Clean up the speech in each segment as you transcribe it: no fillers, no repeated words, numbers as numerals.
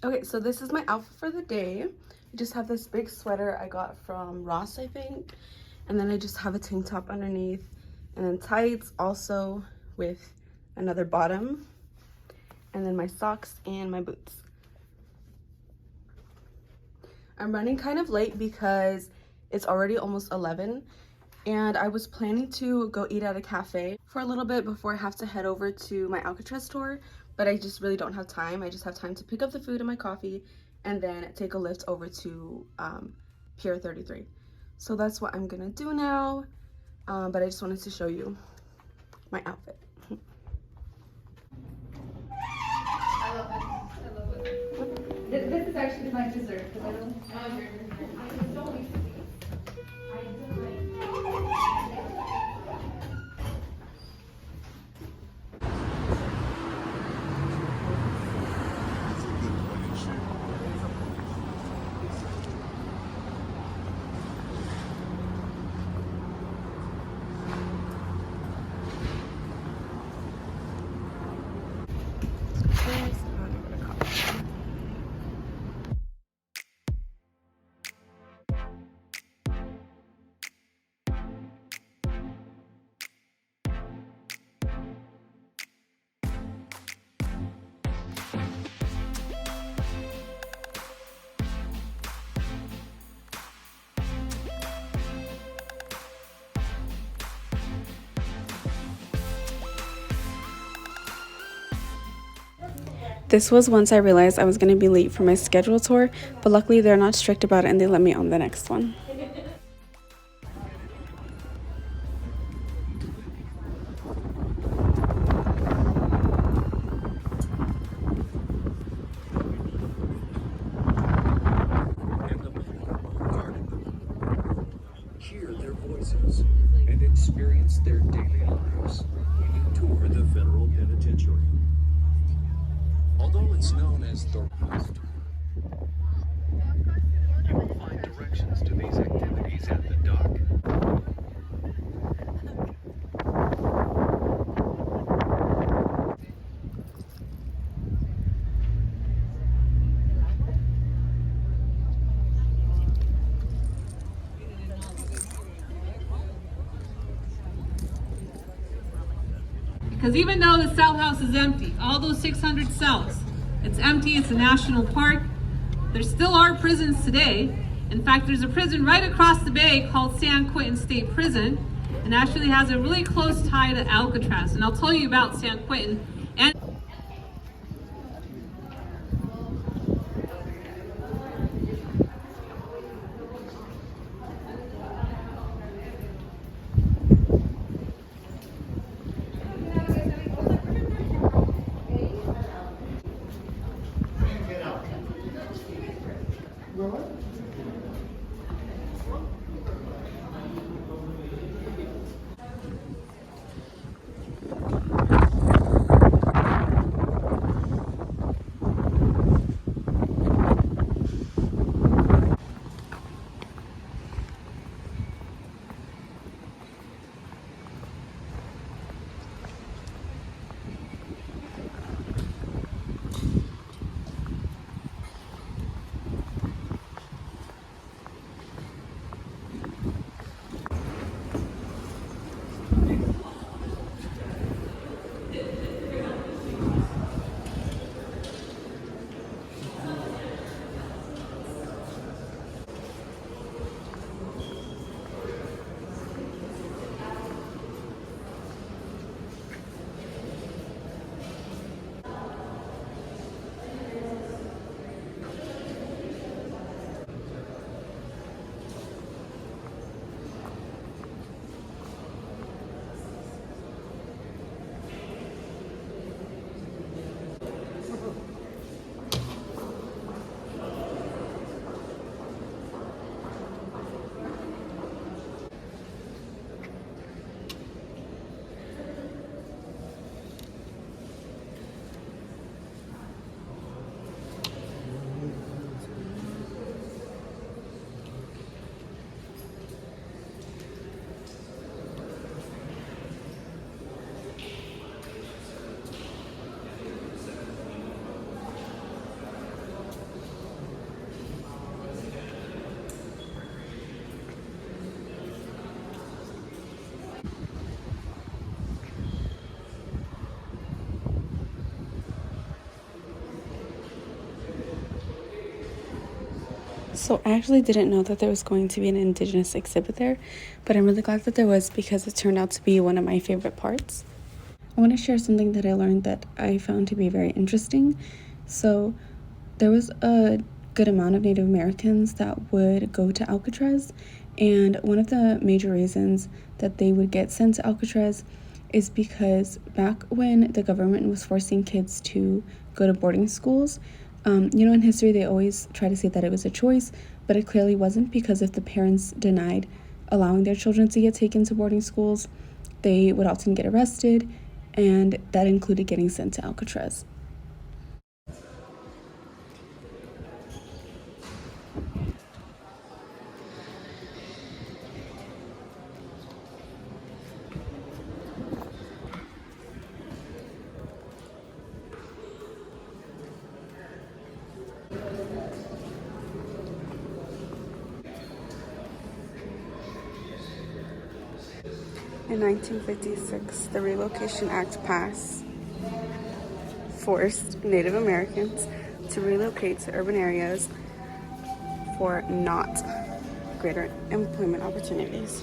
Okay, so this is my outfit for the day. I just have this big sweater I got from Ross, I think. And then I just have a tank top underneath. And then tights also with another bottom. And then my socks and my boots. I'm running kind of late because it's already almost 11. And I was planning to go eat at a cafe for a little bit before I have to head over to my Alcatraz tour, but I just really don't have time. I just have time to pick up the food and my coffee and then take a lift over to Pier 33. So that's what I'm gonna do now, but I just wanted to show you my outfit. I love it. I love it. This is actually my dessert because I don't. Oh, your dessert. I don't eat sweets. I do like. This was once I realized I was going to be late for my scheduled tour, but luckily they're not strict about it and they let me on the next one. Hear their voices and experience their daily lives when you tour the federal penitentiary. Although it's known as the Rust, you will find directions to these activities at the dock. Because even though the cell house is empty, all those 600 cells, it's empty, it's a national park, there still are prisons today. In fact, there's a prison right across the bay called San Quentin State Prison, and actually has a really close tie to Alcatraz. And I'll tell you about San Quentin. And So I actually didn't know that there was going to be an Indigenous exhibit there, but I'm really glad that there was because it turned out to be one of my favorite parts. I want to share something that I learned that I found to be very interesting. So there was a good amount of Native Americans that would go to Alcatraz, and one of the major reasons that they would get sent to Alcatraz is because back when the government was forcing kids to go to boarding schools, in history they always try to say that it was a choice, but it clearly wasn't, because if the parents denied allowing their children to get taken to boarding schools, they would often get arrested, and that included getting sent to Alcatraz. In 1956, the Relocation Act passed, forced Native Americans to relocate to urban areas for not greater employment opportunities.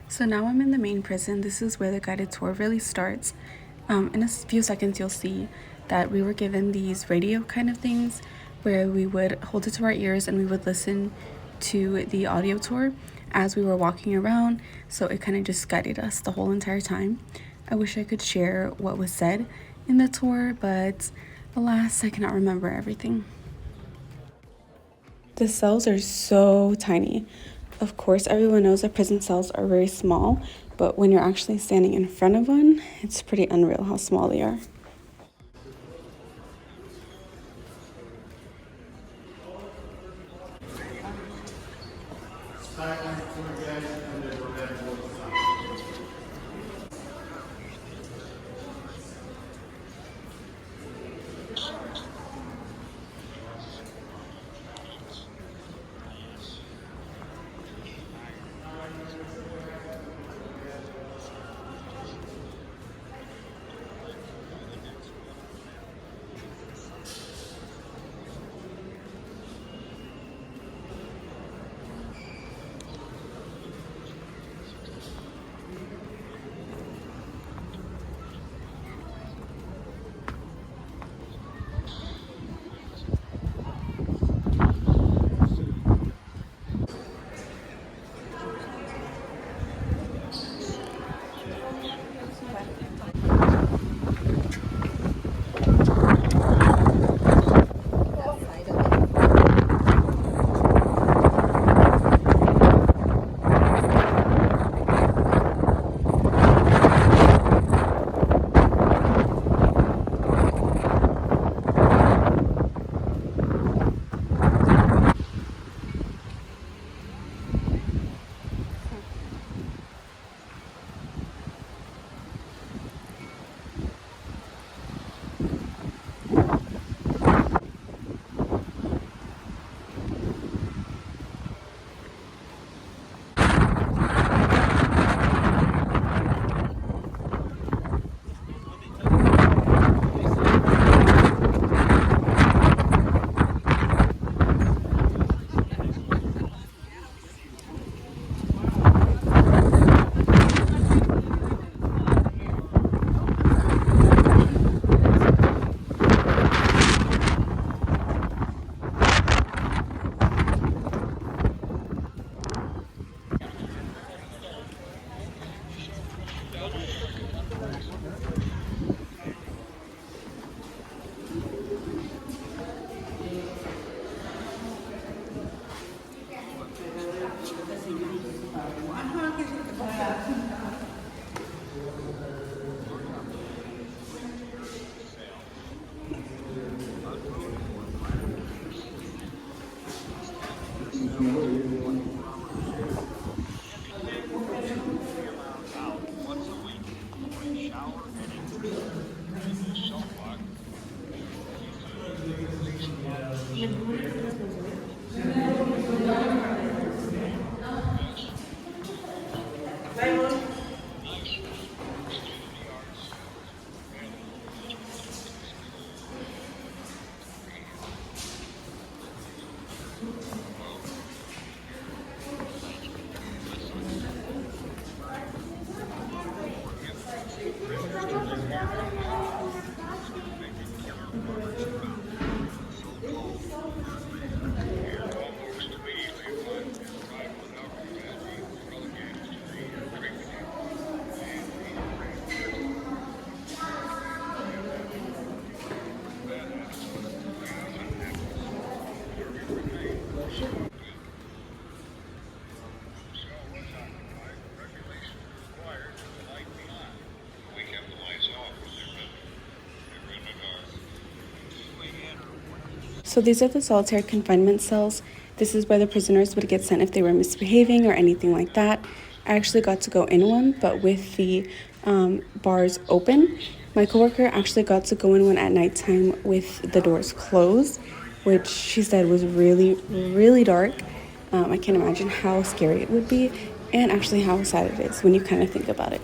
So now I'm in the main prison. This is where the guided tour really starts. In a few seconds, you'll see that we were given these radio kind of things where we would hold it to our ears and we would listen to the audio tour as we were walking around. So it kind of just guided us the whole entire time. I wish I could share what was said in the tour, but alas, I cannot remember everything. The cells are so tiny. Of course, everyone knows that prison cells are very small, but when you're actually standing in front of one, it's pretty unreal how small they are. So these are the solitary confinement cells. This is where the prisoners would get sent if they were misbehaving or anything like that. I actually got to go in one, but with the bars open. My coworker actually got to go in one at nighttime with the doors closed, which she said was really, really dark. I can't imagine how scary it would be, and actually how sad it is when you kind of think about it.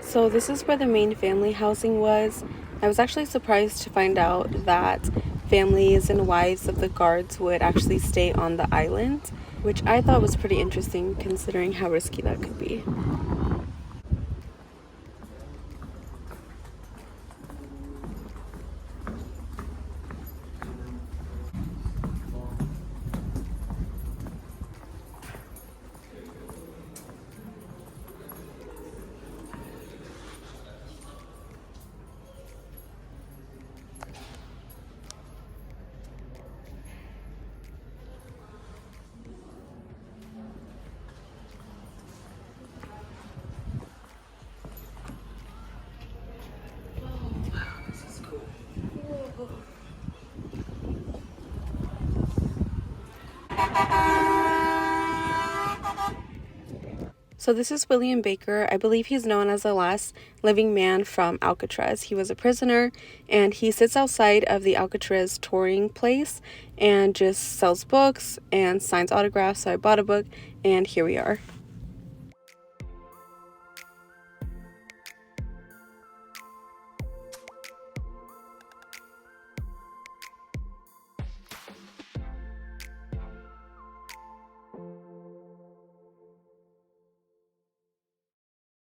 So this is where the main family housing was. I was actually surprised to find out that families and wives of the guards would actually stay on the island, which I thought was pretty interesting considering how risky that could be. So this is William Baker. I believe he's known as the last living man from Alcatraz. He was a prisoner, and he sits outside of the Alcatraz touring place and just sells books and signs autographs. So I bought a book, and here we are.